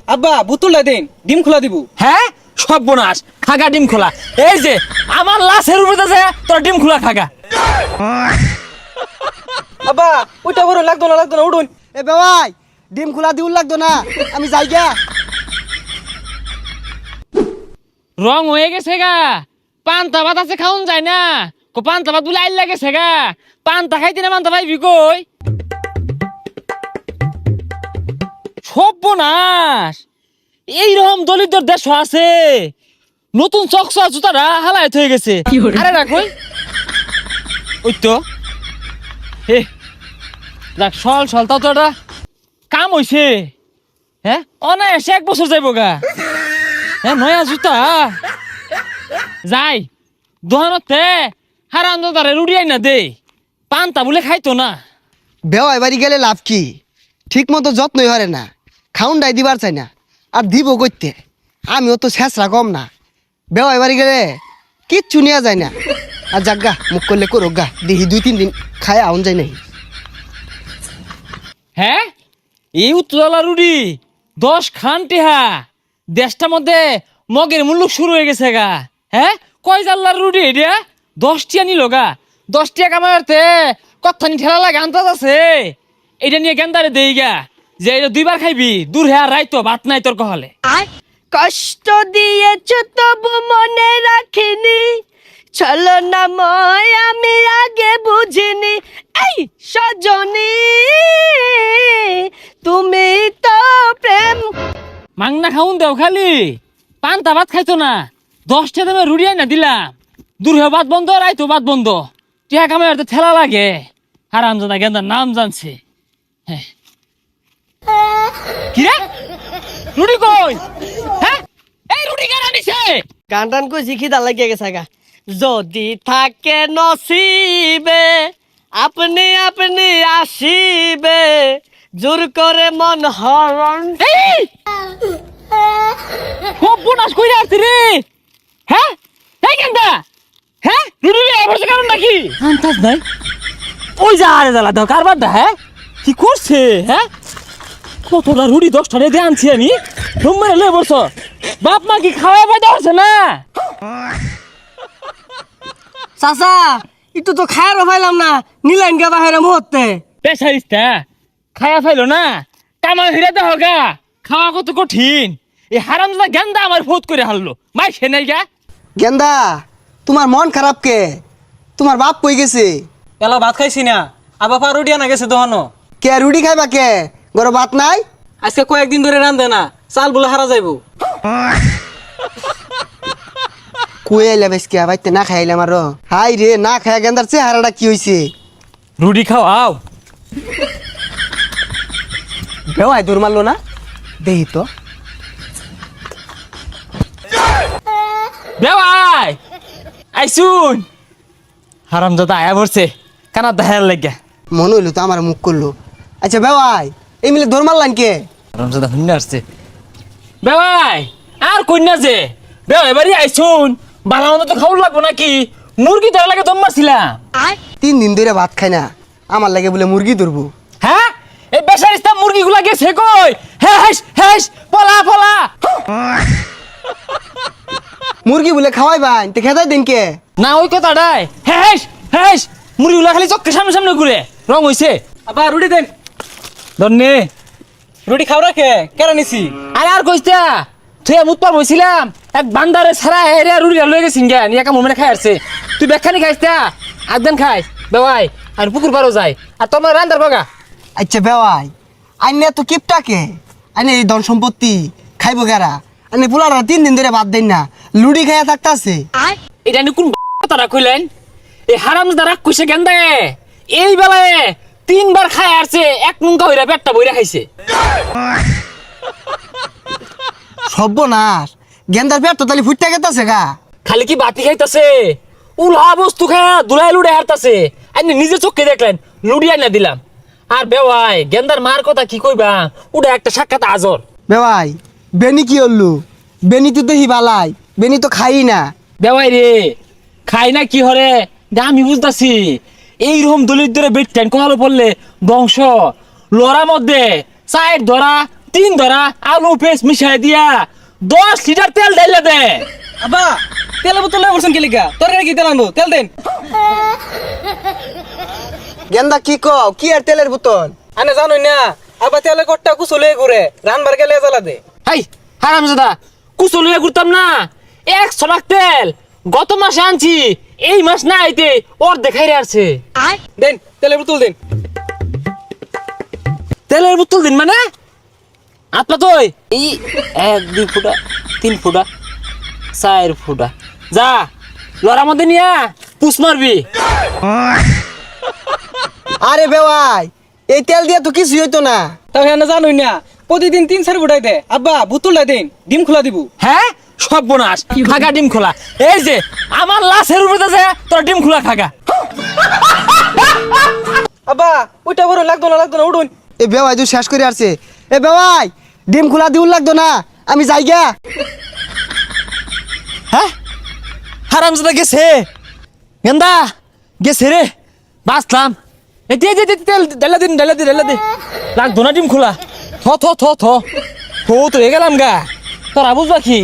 আব্বা বোতলটা দেন, ডিম খোলা দিব। হ্যাঁ সর্বনাশ, খাগা ডিম খোলা। এই যে আমার লাশের উপরে আছে তোর ডিম খোলা খাগা। আব্বা ওইটা বড় লাগতো না উঠুন। এ বেওয়াই ডিম খোলা দিউল লাগতো না, আমি যাই গা। রং হয়ে গেছে গা, পান্তা ভাত আছে খাওন যায় না। পান্তা ভাত বলে আইল লাগেছে গা, পান্তা খাইতে না পান্তা পাইবি কই? সর্বনাশ, এইরকম দলিতর দেশ আছে, নতুন চকচা জুতাটা হালায় হয়ে গেছে। আরে রাখই ওই তো হে দেখ, সল তাও তো এটা কাম হইছে। হ্যাঁ অনায়াসে 1 বছর যাইব গা। হ্যাঁ নয়া জুতা যাই দোকানতে হারান দাদারে রুড়ি আইনা দে, পান্তা বলে খাইতো না। বেওয়াই বাড়ি গেলে লাভ কি? ঠিক মতো যত্নই হরে না, খাউন্ডাই দিবার চাই না, আর দিব কইতে। আমিও তো শেষরা কম না, বেওয়াই বাড়ি গেলে কিচ্ছু নেওয়া যায় না। আর যাগা মুখ করলে করুক গা, দেখি 2-3 দিন খায় আউন যায় নাই। হ্যাঁ এই উত্তরলা রুড়ি 10 খান টিহা, দেশটার মধ্যে মগের মুল্লুক শুরু হয়ে গেছে গা। হ্যাঁ কয় জাল্লার রুড়ি এটা 10 টিয়া নিল গা। 10 টিয়া কামাইতে কত্থানি ঠেলা লাগে আন্দাজ আছে। এটা নিয়ে গেন্দারে দেই গা যে এটা 2 বার খাইবি, দূর হ্যাঁ রাইতো ভাত নাই তোর কহলে। কষ্ট দিয়েছ তবু মনে রাখিনি, চলো না ময় আমি আগে বুঝিনি। এই সজনী তুমি তো প্রেম। মাংনা খাউন দেও খালি, পান্তা ভাত খাইতো না। 10 টা দামে রুড়ি আইনা দিলাম, দূর হ্যাঁ ভাত বন্ধ, রাইতো ভাত বন্ধ। টিয়া কামাইতে ঠেলা লাগে, হারামজাদা গেন্দার নাম জানছে। হ্যাঁ কি রে রুটি কই? হ্যাঁ এই রুটি কেন আনিছে? গান টান কই শিখিদা লাগিয়ে গেছে গা। যদি থাকে নসিবে আপনি আপনি আসিবে, জোর করে মন হরণ। এই সর্বনাশ কইরা আসছে রে। হ্যাঁ এই গেন্দা, হ্যাঁ রুটি এবারে কারণ নাকি আন্তাজ নাই? ওই যা আরে দালা দাও কারবার দা। হ্যাঁ কি করছে? হ্যাঁ কতটা রুটি 10টা দিয়ে আনছি আমি, রুমে লয়ে বসো। বাপ মা কি খাওয়া পাইতে পারছে না? চাচা একটু তো খায়ারও পাইলাম না, নিলেন গা বাহিরে মুহূর্তে। পেশারিস্তা খায়া ফাইলো না, কামা হিরা দেহ গা। খাওয়া কত কঠিন, এই হারামজাদা গেন্দা আমার ফোত করে হারলো। মাই সে নাই গা। গেন্দা তোমার মন খারাপ কে? তোমার বাপ কই গেছে? এলা ভাত খাইছি না, আবার পা রুটি আনা গেছে দোকানো। কে রুটি খাইবা কে? ঘরে ভাত নাই? আজকে কয়েকদিন ধরে রান্ধে না, চাল বলে হারা যাইব। কই আইলা বেশকে বাইতে না খাইলাম আর। হাই রে, না খায় গেন্দার চেহারাটা কি হইছে? রুটি খাও আও। বেওয়াই দূর মারলো না, দেহি তো। বেওয়াই আইসুন, হারামজাদা আয়া পড়ছে কানা দেখার লাগিয়া। মনে হইলো তো আমার মুখ করলো। আচ্ছা বেওয়াই এই মিলে দৌড় মারলাম কে? হারামজাদা হুন্না আসছে। বেওয়াই আর কন্যা যে বেওয়াই বাড়ি আইসুন, বালা মন্দ তো খাওয়া লাগবো নাকি? মুরগি ধরা লাগে দম মারছিলাম। 3 দিন ধরে ভাত খাই না, আমার লাগে বলে মুরগি ধরবো। হ্যাঁ এই বেচারিস্তা মুরগিগুলা গেছে কই? হেস হেস পলা পলা। মুরগি বলে খাওয়াই বাইন তে খেতাই দিন কে? না ওই কথাটাই, হেস হেস মুরগিগুলা খালি চোখের সামনে সামনে ঘুরে। রং হইছে। আবার রুটি দেন। ধন্যে রুটি খাও রাখে কেরা নিছি। আরে আর কইতা তুই মুতপা বইছিলাম, এক বান্দারে ছাড়া এরিয়া রুড়ি লয়ে গেছিন গা, নিয়ে একা মোমেনে খাই আসছে। তুই বেখানি খাইছা একদিন খাইস বেওয়াই, আর পুকুর পারও যায় আর তোমার রান্দার বাগা। আচ্ছা বেওয়াই আইনে তো কিপটা কে? আইনে এই ধন সম্পত্তি খাইবো গেরা? আইনে পোলারা 3 দিন ধরে ভাত দেন না, লুডি খাইয়া থাকতাছে। এটা নিয়ে কোন কথাটা কইলেন? এই হারামজাদা রাগ কইছে গেন্দা, এই বেলায় 3 বার খাই আসছে, 1 নুঙ্কা হইরা পেটটা বইরা খাইছে। সর্বনাশ, গেন্দার পেট তো তালি ফুটতে গেতাছে গা। খালি কি বাতি খাইতাছে, উলা বস্তু খায়া দুলাই লুড়ে হারতাছে। আপনি নিজে চোখে দেখলেন, লুড়ি আইনা দিলাম। আর বেওয়াই গেন্দার মার কথা কি কইবা, ওটা একটা সাক্ষাৎ আজর। বেওয়াই বেনি কি হল্লু? বেনি তো দেহি বালাই, বেনি তো খাই না। বেওয়াই রে খাই না কি হরে আমি বুঝতাছি। এইরকম দলিত ধরে বেটতেন কহালো পড়লে বংশ লড়ার মধ্যে চায়ের ধরা তিন ধরা আলু পেস্ট মিশাই দিয়া 10 লিটার তেল ঢাইলা দে। আব্বা তেলের বোতল লয়ে বলছেন কি লিগা তোর কি তেল আনবো তেল দেন গেন্দা কি কও কি আর তেলের বোতল আনে জানোই না আব্বা তেলের কট্টা কুচলে ঘুরে রানবার গেলে জ্বালা দে হাই হারামজাদা কুচলিয়া করতাম না 100 লাখ তেল গত মাসে আনছি এই মাস না আইতে ওর দেখাই আসছে। দেন তেলের বোতল দেন তেলের বোতল দিন মানে আপনা তো এই 1 2 ফুটা 3 ফুটা 4 ফুটা যা লড়ার মধ্যে নিয়া পুষ মারবি। আরে বেওয়াই এই তেল দিয়ে তো কিছু হইতো না। তাহলে আনে জানোই না প্রতিদিন 3-4 ফুটাই দে আব্বা বোতলটা দেন ডিম খোলা দিব হ্যাঁ সব বোনাস খাগা ডিম খোলা এই যে আমার লাশের উপরে আছে তোর ডিম খোলা খাগা। আব্বা ওইটা বড় লাগতো না উঠুন এ বেওয়াই তুই শেষ করে আসছে। এ বেওয়াই ডিম খোলা দিউল লাগতো না আমি যাই গা। হ্যাঁ হারামজাদা গেছে গেন্দা গেছে রে বাঁচলাম। এ দে তেল ঢেলা দে লাগতো না ডিম খোলা থ তো হয়ে গেলাম গা তোরা বুঝবা কি।